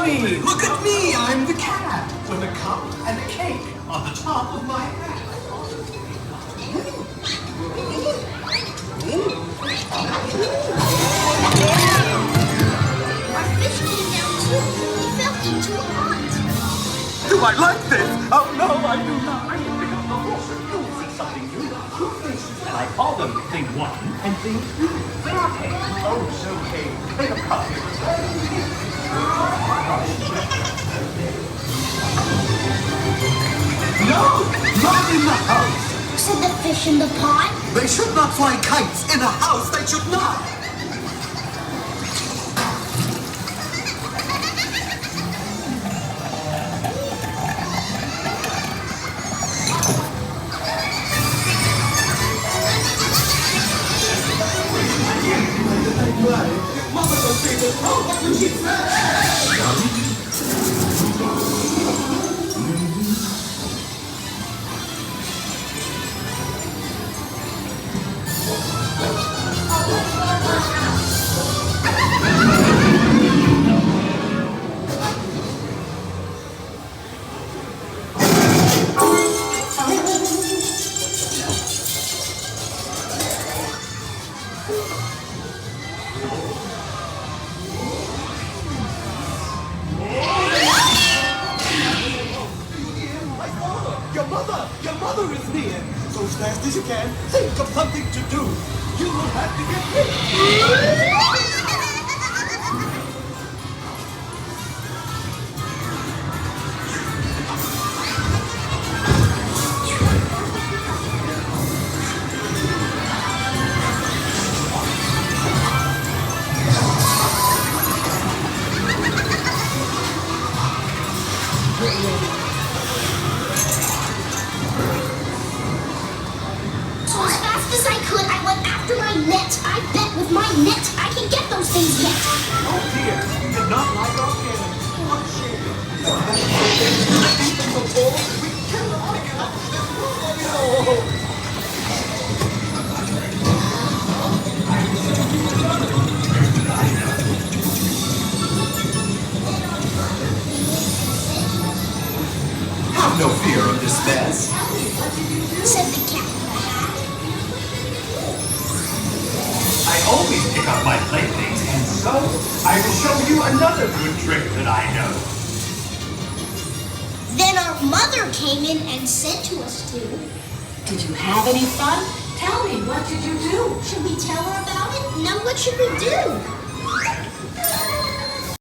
queen. Look at me, I'm the cat, with a cup and a cake on the top of my head. Our fish came down too. He fell into a pond. Do I like this? Oh no, I do not. I can pick up the horse and use it something new. Two faces, and I call them thing one and thing two. They are paid. Oh, so paid. They have come here. No, not in the house. Said the fish in the pond. They should not fly kites in a house. They should not. Mother will say this. Oh, what did she say? Your mother is near. So as fast as you can, think of something to do. You will have to get rid. So as fast as I could, I went after my net. I bet with my net, I can get those things yet. Oh dear, you did not like our game. What a shame. We cannot get out of this world. No. Have no fear of this mess. Said the cat. I always pick up my playthings, and so I will show you another good trick that I know. Then our mother came in and said to us to. Did you have any fun? Tell me, what did you do? Should we tell her about it? Now what should we do?